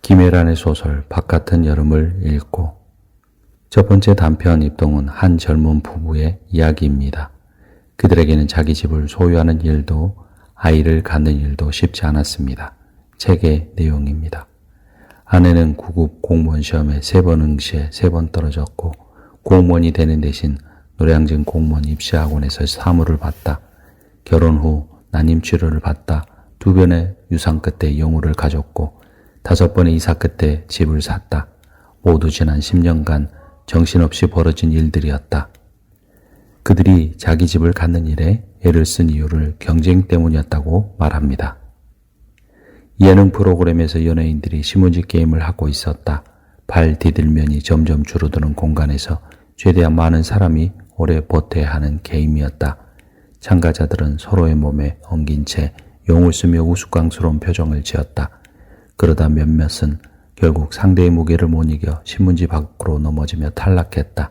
김혜란의 소설 바깥은 여름을 읽고 첫 번째 단편 입동은 한 젊은 부부의 이야기입니다. 그들에게는 자기 집을 소유하는 일도 아이를 갖는 일도 쉽지 않았습니다. 책의 내용입니다. 아내는 9급 공무원 시험에 3번 응시에 3번 떨어졌고 공무원이 되는 대신 노량진 공무원 입시학원에서 사무를 받다. 결혼 후 난임 치료를 받다 2번의 유산 끝에 영우를 가졌고 5번의 이사 끝에 집을 샀다. 모두 지난 10년간 정신없이 벌어진 일들이었다. 그들이 자기 집을 갖는 일에 애를 쓴 이유를 경쟁 때문이었다고 말합니다. 예능 프로그램에서 연예인들이 신문지 게임을 하고 있었다. 발 디딜면이 점점 줄어드는 공간에서 최대한 많은 사람이 오래 버텨야 하는 게임이었다. 참가자들은 서로의 몸에 엉긴 채 용을 쓰며 우스꽝스러운 표정을 지었다. 그러다 몇몇은 결국 상대의 무게를 못 이겨 신문지 밖으로 넘어지며 탈락했다.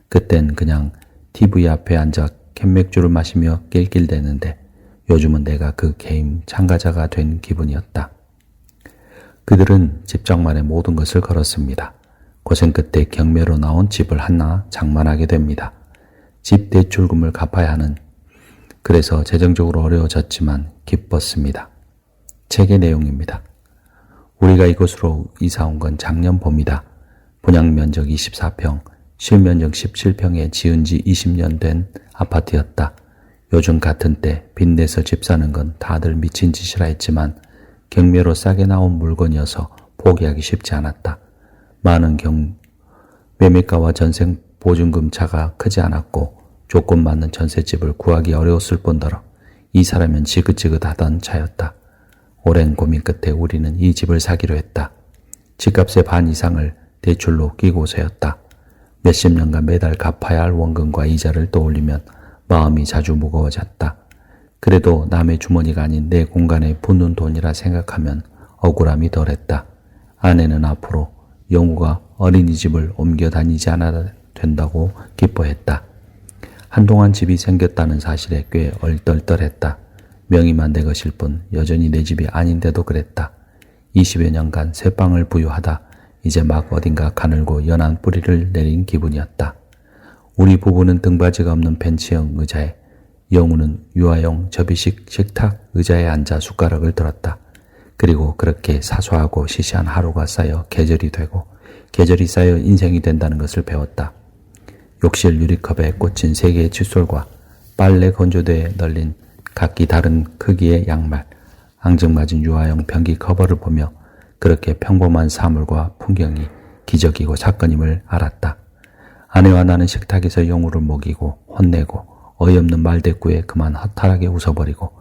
그땐 그냥 TV 앞에 앉아 캔맥주를 마시며 낄낄대는데 요즘은 내가 그 게임 참가자가 된 기분이었다. 그들은 집장만의 모든 것을 걸었습니다. 고생 끝에 경매로 나온 집을 하나 장만하게 됩니다. 집 대출금을 갚아야 하는, 그래서 재정적으로 어려워졌지만 기뻤습니다. 책의 내용입니다. 우리가 이곳으로 이사 온 건 작년 봄이다. 분양 면적 24평, 실면적 17평에 지은 지 20년 된 아파트였다. 요즘 같은 때 빚내서 집 사는 건 다들 미친 짓이라 했지만 경매로 싸게 나온 물건이어서 포기하기 쉽지 않았다. 많은 매매가와 전세 보증금 차가 크지 않았고 조건 맞는 전셋집을 구하기 어려웠을 뿐더러 이사라면 지긋지긋하던 차였다. 오랜 고민 끝에 우리는 이 집을 사기로 했다. 집값의 반 이상을 대출로 끼고서였다. 몇십 년간 매달 갚아야 할 원금과 이자를 떠올리면 마음이 자주 무거워졌다. 그래도 남의 주머니가 아닌 내 공간에 붓는 돈이라 생각하면 억울함이 덜했다. 아내는 앞으로 영우가 어린이집을 옮겨 다니지 않아도 된다고 기뻐했다. 한동안 집이 생겼다는 사실에 꽤 얼떨떨했다. 명의만 내 것일 뿐 여전히 내 집이 아닌데도 그랬다. 20여 년간 새빵을 부유하다 이제 막 어딘가 가늘고 연한 뿌리를 내린 기분이었다. 우리 부부는 등받이가 없는 벤치형 의자에, 영우는 유아용 접이식 식탁 의자에 앉아 숟가락을 들었다. 그리고 그렇게 사소하고 시시한 하루가 쌓여 계절이 되고 계절이 쌓여 인생이 된다는 것을 배웠다. 욕실 유리컵에 꽂힌 3개의 칫솔과 빨래 건조대에 널린 각기 다른 크기의 양말, 앙증맞은 유아용 변기 커버를 보며 그렇게 평범한 사물과 풍경이 기적이고 사건임을 알았다. 아내와 나는 식탁에서 영우를 먹이고 혼내고 어이없는 말대꾸에 그만 허탈하게 웃어버리고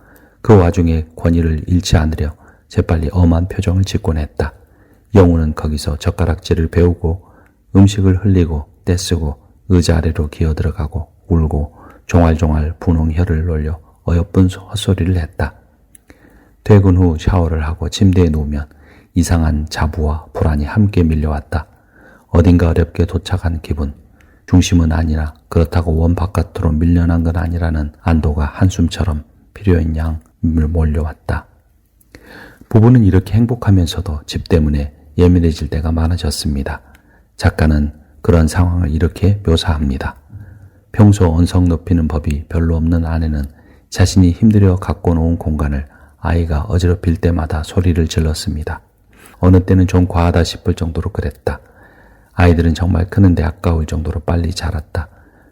그 와중에 권위를 잃지 않으려 재빨리 엄한 표정을 짓곤 했다. 영우는 거기서 젓가락질을 배우고 음식을 흘리고 떼쓰고 의자 아래로 기어들어가고 울고 종알종알 분홍 혀를 놀려 어여쁜 헛소리를 했다. 퇴근 후 샤워를 하고 침대에 누우면 이상한 자부와 불안이 함께 밀려왔다. 어딘가 어렵게 도착한 기분, 중심은 아니라 그렇다고 원 바깥으로 밀려난 건 아니라는 안도가 한숨처럼 필요한 양 몰려왔다. 부부는 이렇게 행복하면서도 집 때문에 예민해질 때가 많아졌습니다. 작가는 그런 상황을 이렇게 묘사합니다. 평소 언성 높이는 법이 별로 없는 아내는 자신이 힘들여 갖고 놓은 공간을 아이가 어지럽힐 때마다 소리를 질렀습니다. 어느 때는 좀 과하다 싶을 정도로 그랬다. 아이들은 정말 크는데 아까울 정도로 빨리 자랐다.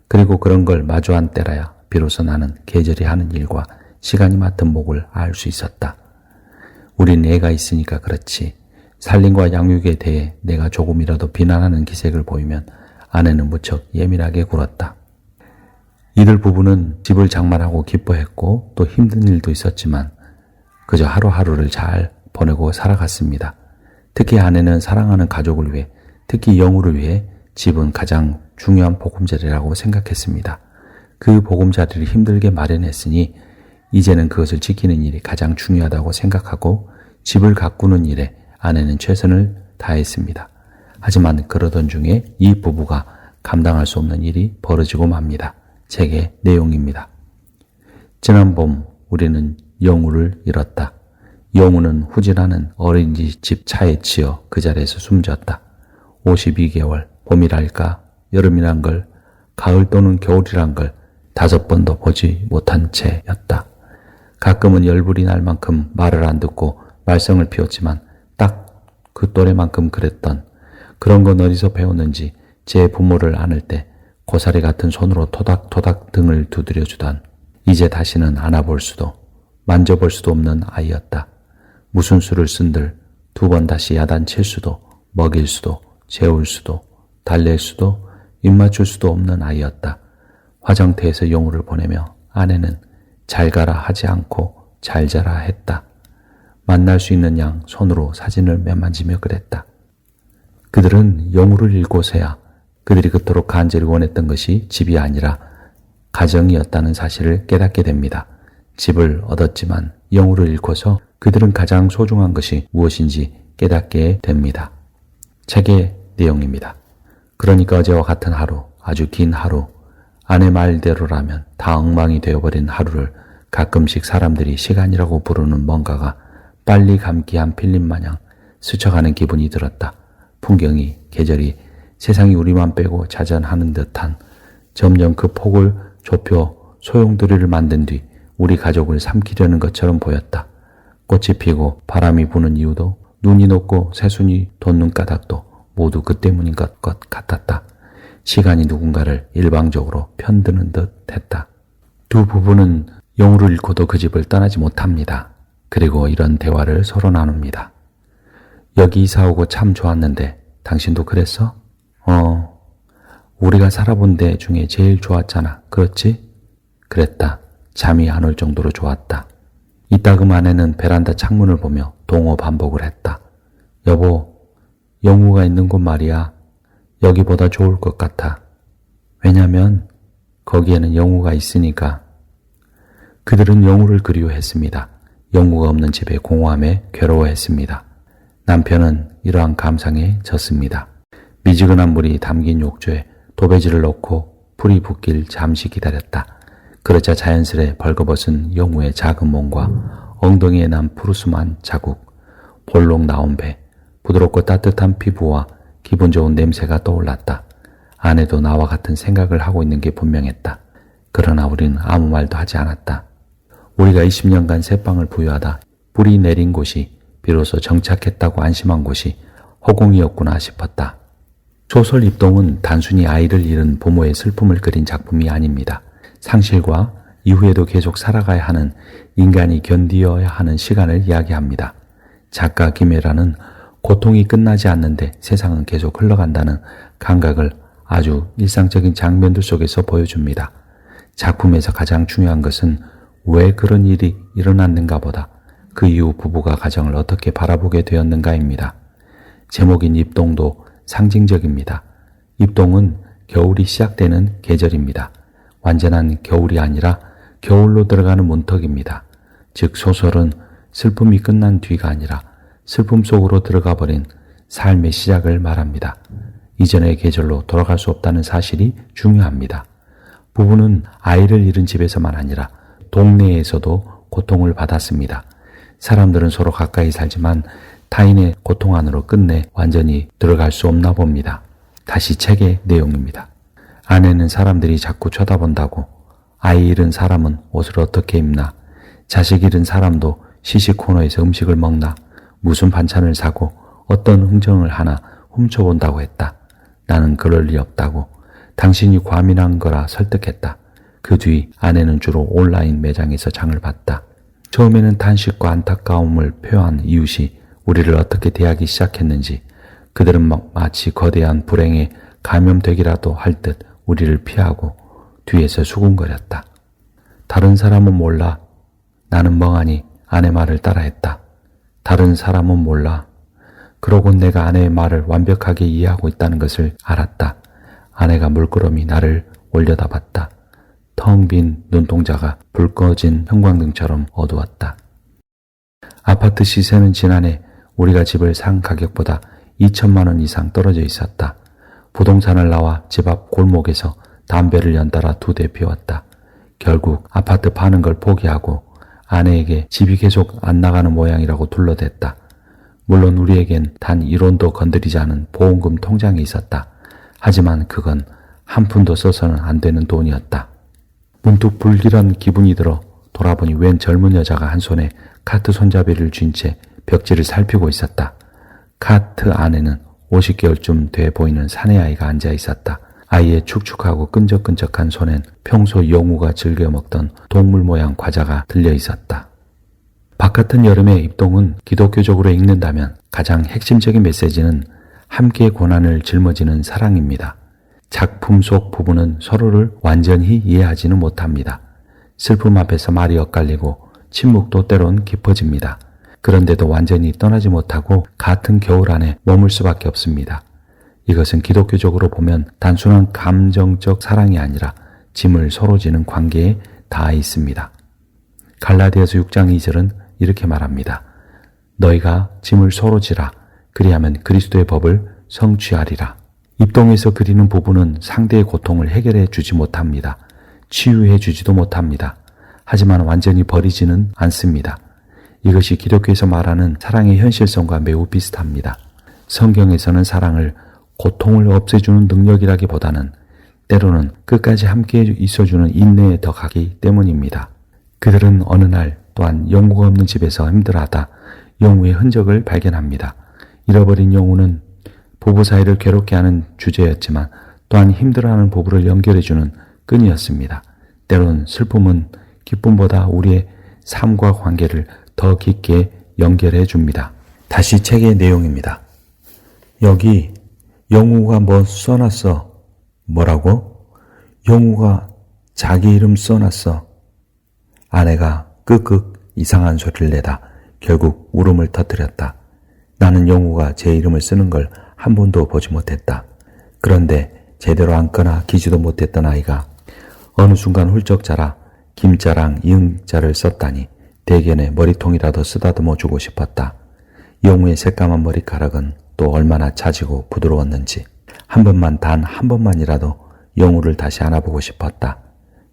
그리고 그런 걸 마주한 때라야 비로소 나는 계절이 하는 일과 시간이 맡은 몫을 알 수 있었다. 우린 애가 있으니까 그렇지. 살림과 양육에 대해 내가 조금이라도 비난하는 기색을 보이면 아내는 무척 예민하게 굴었다. 이들 부부는 집을 장만하고 기뻐했고 또 힘든 일도 있었지만 그저 하루하루를 잘 보내고 살아갔습니다. 특히 아내는 사랑하는 가족을 위해, 특히 영우를 위해 집은 가장 중요한 보금자리라고 생각했습니다. 그 보금자리를 힘들게 마련했으니 이제는 그것을 지키는 일이 가장 중요하다고 생각하고 집을 가꾸는 일에 아내는 최선을 다했습니다. 하지만 그러던 중에 이 부부가 감당할 수 없는 일이 벌어지고 맙니다. 책의 내용입니다. 지난 봄 우리는 영우를 잃었다. 영우는 후진하는 어린이집 차에 치여 그 자리에서 숨졌다. 52개월, 봄이랄까, 여름이란 걸, 가을 또는 겨울이란 걸 5번도 보지 못한 채였다. 가끔은 열불이 날 만큼 말을 안 듣고 말썽을 피웠지만 딱 그 또래만큼 그랬던, 그런 건 어디서 배웠는지 제 부모를 안을 때 고사리 같은 손으로 토닥토닥 등을 두드려주던, 이제 다시는 안아볼 수도 만져볼 수도 없는 아이였다. 무슨 수를 쓴들 2번 다시 야단칠 수도 먹일 수도 재울 수도 달랠 수도 입맞출 수도 없는 아이였다. 화장터에서 영우를 보내며 아내는 잘 가라 하지 않고 잘 자라 했다. 만날 수 있는 양 손으로 사진을 매만지며 그랬다. 그들은 영우를 잃고서야 그들이 그토록 간절히 원했던 것이 집이 아니라 가정이었다는 사실을 깨닫게 됩니다. 집을 얻었지만 영우를 잃고서 그들은 가장 소중한 것이 무엇인지 깨닫게 됩니다. 책의 내용입니다. 그러니까 어제와 같은 하루, 아주 긴 하루, 아내 말대로라면 다 엉망이 되어버린 하루를 가끔씩 사람들이 시간이라고 부르는 뭔가가 빨리 감기 한 필름 마냥 스쳐가는 기분이 들었다. 풍경이, 계절이, 세상이 우리만 빼고 자전하는 듯한, 점점 그 폭을 좁혀 소용돌이를 만든 뒤 우리 가족을 삼키려는 것처럼 보였다. 꽃이 피고 바람이 부는 이유도, 눈이 녹고 새순이 돋는 까닭도 모두 그 때문인 것 같았다. 시간이 누군가를 일방적으로 편드는 듯 했다. 두 부부는 영우를 잃고도 그 집을 떠나지 못합니다. 그리고 이런 대화를 서로 나눕니다. 여기 이사 오고 참 좋았는데 당신도 그랬어? 우리가 살아본 데 중에 제일 좋았잖아. 그렇지? 그랬다. 잠이 안 올 정도로 좋았다. 이따금 아내는 베란다 창문을 보며 동어 반복을 했다. 여보, 영우가 있는 곳 말이야. 여기보다 좋을 것 같아. 왜냐면 거기에는 영우가 있으니까. 그들은 영우를 그리워했습니다. 영우가 없는 집의 공허함에 괴로워했습니다. 남편은 이러한 감상에 졌습니다. 미지근한 물이 담긴 욕조에 도배지를 넣고 불이 붙길 잠시 기다렸다. 그러자 자연스레 벌거벗은 영우의 작은 몸과 엉덩이에 난 푸르스름한 자국, 볼록 나온 배, 부드럽고 따뜻한 피부와 기분 좋은 냄새가 떠올랐다. 아내도 나와 같은 생각을 하고 있는 게 분명했다. 그러나 우리는 아무 말도 하지 않았다. 우리가 20년간 새빵을 부유하다 뿌리 내린 곳이 비로소 정착했다고 안심한 곳이 허공이었구나 싶었다. 소설 입동은 단순히 아이를 잃은 부모의 슬픔을 그린 작품이 아닙니다. 상실과 이후에도 계속 살아가야 하는 인간이 견디어야 하는 시간을 이야기합니다. 작가 김혜라는 고통이 끝나지 않는데 세상은 계속 흘러간다는 감각을 아주 일상적인 장면들 속에서 보여줍니다. 작품에서 가장 중요한 것은 왜 그런 일이 일어났는가 보다 그 이후 부부가 가정을 어떻게 바라보게 되었는가입니다. 제목인 입동도 상징적입니다. 입동은 겨울이 시작되는 계절입니다. 완전한 겨울이 아니라 겨울로 들어가는 문턱입니다. 즉 소설은 슬픔이 끝난 뒤가 아니라 슬픔 속으로 들어가 버린 삶의 시작을 말합니다. 이전의 계절로 돌아갈 수 없다는 사실이 중요합니다. 부부는 아이를 잃은 집에서만 아니라 동네에서도 고통을 받았습니다. 사람들은 서로 가까이 살지만 타인의 고통 안으로 끝내 완전히 들어갈 수 없나 봅니다. 다시 책의 내용입니다. 아내는 사람들이 자꾸 쳐다본다고, 아이 잃은 사람은 옷을 어떻게 입나, 자식 잃은 사람도 시식 코너에서 음식을 먹나, 무슨 반찬을 사고 어떤 흥정을 하나 훔쳐본다고 했다. 나는 그럴 리 없다고, 당신이 과민한 거라 설득했다. 그 뒤 아내는 주로 온라인 매장에서 장을 봤다. 처음에는 탄식과 안타까움을 표한 이웃이 우리를 어떻게 대하기 시작했는지, 그들은 마치 거대한 불행에 감염되기라도 할 듯 우리를 피하고 뒤에서 수군거렸다. 다른 사람은 몰라. 나는 멍하니 아내 말을 따라했다. 다른 사람은 몰라. 그러곤 내가 아내의 말을 완벽하게 이해하고 있다는 것을 알았다. 아내가 물끄러미 나를 올려다봤다. 텅 빈 눈동자가 불 꺼진 형광등처럼 어두웠다. 아파트 시세는 지난해 우리가 집을 산 가격보다 2천만 원 이상 떨어져 있었다. 부동산을 나와 집 앞 골목에서 담배를 연달아 2대 피웠다. 결국 아파트 파는 걸 포기하고 아내에게 집이 계속 안 나가는 모양이라고 둘러댔다. 물론 우리에겐 단 1원도 건드리지 않은 보험금 통장이 있었다. 하지만 그건 한 푼도 써서는 안 되는 돈이었다. 문득 불길한 기분이 들어 돌아보니 웬 젊은 여자가 한 손에 카트 손잡이를 쥔 채 벽지를 살피고 있었다. 카트 안에는 50개월쯤 돼 보이는 사내아이가 앉아 있었다. 아이의 축축하고 끈적끈적한 손엔 평소 영우가 즐겨 먹던 동물 모양 과자가 들려 있었다. 바깥은 여름의 입동은 기독교적으로 읽는다면 가장 핵심적인 메시지는 함께의 고난을 짊어지는 사랑입니다. 작품 속 부부는 서로를 완전히 이해하지는 못합니다. 슬픔 앞에서 말이 엇갈리고 침묵도 때론 깊어집니다. 그런데도 완전히 떠나지 못하고 같은 겨울 안에 머물 수밖에 없습니다. 이것은 기독교적으로 보면 단순한 감정적 사랑이 아니라 짐을 서로 지는 관계에 닿아 있습니다. 갈라디아서 6장 2절은 이렇게 말합니다. 너희가 짐을 서로 지라. 그리하면 그리스도의 법을 성취하리라. 입동에서 그리는 부부는 상대의 고통을 해결해 주지 못합니다. 치유해 주지도 못합니다. 하지만 완전히 버리지는 않습니다. 이것이 기독교에서 말하는 사랑의 현실성과 매우 비슷합니다. 성경에서는 사랑을 고통을 없애주는 능력이라기보다는 때로는 끝까지 함께 있어주는 인내에 더 가기 때문입니다. 그들은 어느 날 또한 영우가 없는 집에서 힘들어하다 영우의 흔적을 발견합니다. 잃어버린 영우는 부부 사이를 괴롭게 하는 주제였지만 또한 힘들어하는 부부를 연결해주는 끈이었습니다. 때론 슬픔은 기쁨보다 우리의 삶과 관계를 더 깊게 연결해 줍니다. 다시 책의 내용입니다. 여기 영우가 뭐 써놨어. 뭐라고? 영우가 자기 이름 써놨어. 아내가 끄끄 이상한 소리를 내다 결국 울음을 터뜨렸다. 나는 영우가 제 이름을 쓰는 걸 한 번도 보지 못했다. 그런데 제대로 앉거나 기지도 못했던 아이가 어느 순간 훌쩍 자라 김자랑 이응자를 썼다니 대견의 머리통이라도 쓰다듬어 주고 싶었다. 영우의 새까만 머리카락은 또 얼마나 차지고 부드러웠는지 한 번만 단 한 번만이라도 영우를 다시 안아보고 싶었다.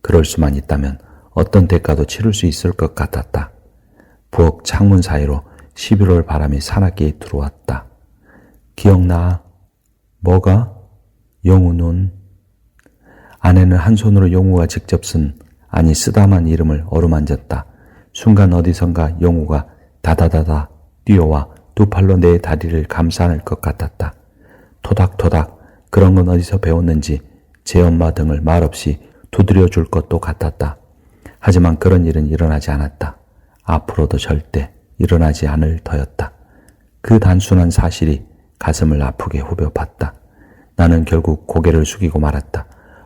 그럴 수만 있다면 어떤 대가도 치를 수 있을 것 같았다. 부엌 창문 사이로 11월 바람이 사납게 들어왔다. 기억나? 뭐가? 영우 눈. 아내는 한 손으로 영우가 직접 쓰다만 이름을 어루만졌다. 순간 어디선가 영우가 다다다다 뛰어와 두 팔로 내 다리를 감싸 안을 것 같았다. 토닥토닥 그런 건 어디서 배웠는지 제 엄마 등을 말없이 두드려 줄 것도 같았다. 하지만 그런 일은 일어나지 않았다. 앞으로도 절대 일어나지 않을 터였다. 그 단순한 사실이 가슴을 아프게 후벼 팠다. 나는 결국 고개를 숙이고 말았다.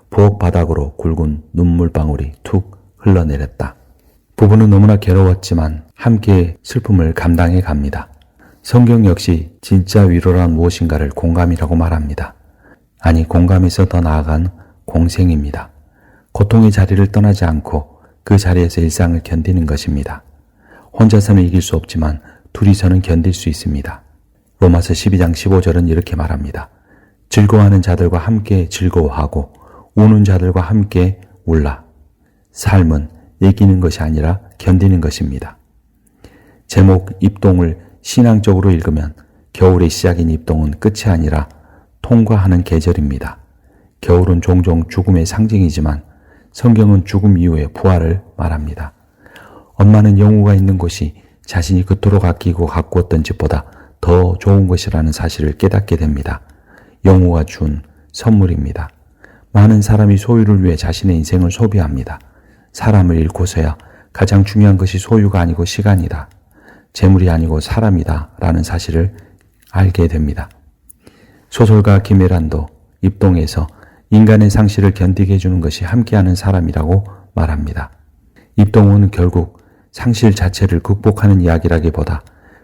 부엌 바닥으로 굵은 눈물방울이 툭 흘러내렸다. 부부는 너무나 괴로웠지만 함께 슬픔을 감당해 갑니다. 성경 역시 진짜 위로란 무엇인가를 공감이라고 말합니다. 아니, 공감에서 더 나아간 공생입니다. 고통의 자리를 떠나지 않고 그 자리에서 일상을 견디는 것입니다. 혼자서는 이길 수 없지만 둘이서는 견딜 수 있습니다. 로마서 12장 15절은 이렇게 말합니다. 즐거워하는 자들과 함께 즐거워하고 우는 자들과 함께 울라. 삶은 이기는 것이 아니라 견디는 것입니다. 제목 입동을 신앙적으로 읽으면 겨울의 시작인 입동은 끝이 아니라 통과하는 계절입니다. 겨울은 종종 죽음의 상징이지만 성경은 죽음 이후의 부활을 말합니다. 엄마는 영우가 있는 곳이 자신이 그토록 아끼고 가꾸었던 집보다 더 좋은 것이라는 사실을 깨닫게 됩니다. 영우가 준 선물입니다. 많은 사람이 소유를 위해 자신의 인생을 소비합니다. 사람을 잃고서야 가장 중요한 것이 소유가 아니고 시간이다. 재물이 아니고 사람이다 라는 사실을 알게 됩니다. 소설가 김혜란도 입동에서 인간의 상실을 견디게 해주는 것이 함께하는 사람이라고 말합니다. 입동은 결국 상실 자체를 극복하는 이야기라기보다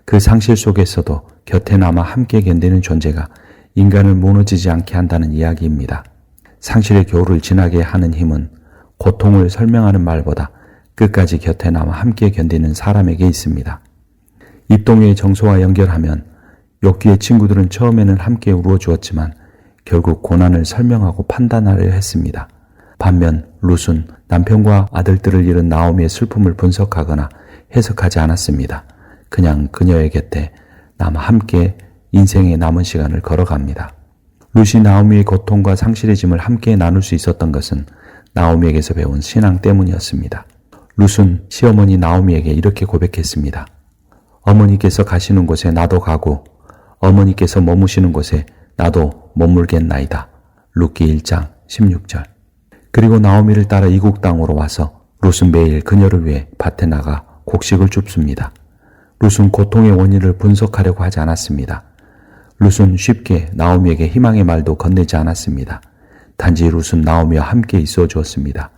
그 상실 속에서도 곁에 남아 함께 견디는 존재가 인간을 무너지지 않게 한다는 이야기입니다. 상실의 겨울을 지나게 하는 힘은 고통을 설명하는 말보다 끝까지 곁에 남아 함께 견디는 사람에게 있습니다. 입동의 정서와 연결하면 욥기의 친구들은 처음에는 함께 울어주었지만 결국 고난을 설명하고 판단하려 했습니다. 반면 룻은 남편과 아들들을 잃은 나오미의 슬픔을 분석하거나 해석하지 않았습니다. 그냥 그녀의 곁에 남아 함께 인생의 남은 시간을 걸어갑니다. 룻이 나오미의 고통과 상실의 짐을 함께 나눌 수 있었던 것은 나오미에게서 배운 신앙 때문이었습니다. 룻은 시어머니 나오미에게 이렇게 고백했습니다. 어머니께서 가시는 곳에 나도 가고 어머니께서 머무시는 곳에 나도 머물겠나이다. 룻기 1장 16절. 그리고 나오미를 따라 이국 땅으로 와서 룻은 매일 그녀를 위해 밭에 나가 곡식을 줍습니다. 룻은 고통의 원인을 분석하려고 하지 않았습니다. 룻은 쉽게 나오미에게 희망의 말도 건네지 않았습니다. 단지 룻은 나오미와 함께 있어 주었습니다.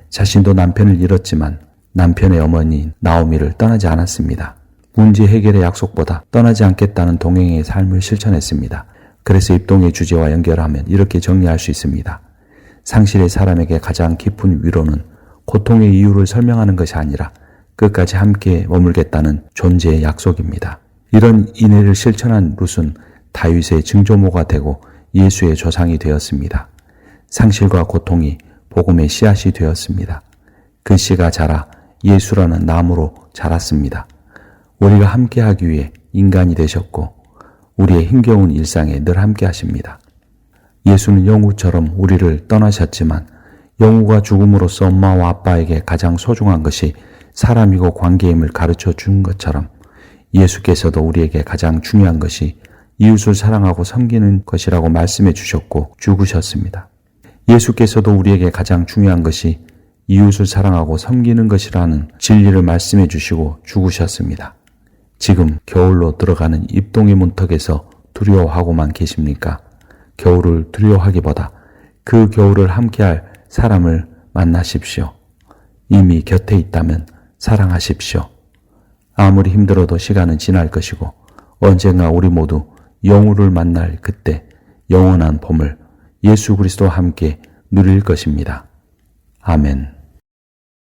자신도 남편을 잃었지만 남편의 어머니인 나오미를 떠나지 않았습니다. 문제 해결의 약속보다 떠나지 않겠다는 동행의 삶을 실천했습니다. 그래서 입동의 주제와 연결하면 이렇게 정리할 수 있습니다. 상실의 사람에게 가장 깊은 위로는 고통의 이유를 설명하는 것이 아니라 끝까지 함께 머물겠다는 존재의 약속입니다. 이런 인애를 실천한 룻은 다윗의 증조모가 되고 예수의 조상이 되었습니다. 상실과 고통이 복음의 씨앗이 되었습니다. 그 씨가 자라 예수라는 나무로 자랐습니다. 우리가 함께하기 위해 인간이 되셨고 우리의 힘겨운 일상에 늘 함께 하십니다. 예수는 영우처럼 우리를 떠나셨지만 영우가 죽음으로써 엄마와 아빠에게 가장 소중한 것이 사람이고 관계임을 가르쳐 준 것처럼 예수께서도 우리에게 가장 중요한 것이 이웃을 사랑하고 섬기는 것이라고 말씀해 주셨고 죽으셨습니다. 예수께서도 우리에게 가장 중요한 것이 이웃을 사랑하고 섬기는 것이라는 진리를 말씀해 주시고 죽으셨습니다. 지금 겨울로 들어가는 입동의 문턱에서 두려워하고만 계십니까? 겨울을 두려워하기보다 그 겨울을 함께할 사람을 만나십시오. 이미 곁에 있다면 사랑하십시오. 아무리 힘들어도 시간은 지날 것이고 언젠가 우리 모두 영우를 만날 그때 영원한 봄을 예수 그리스도와 함께 누릴 것입니다. 아멘.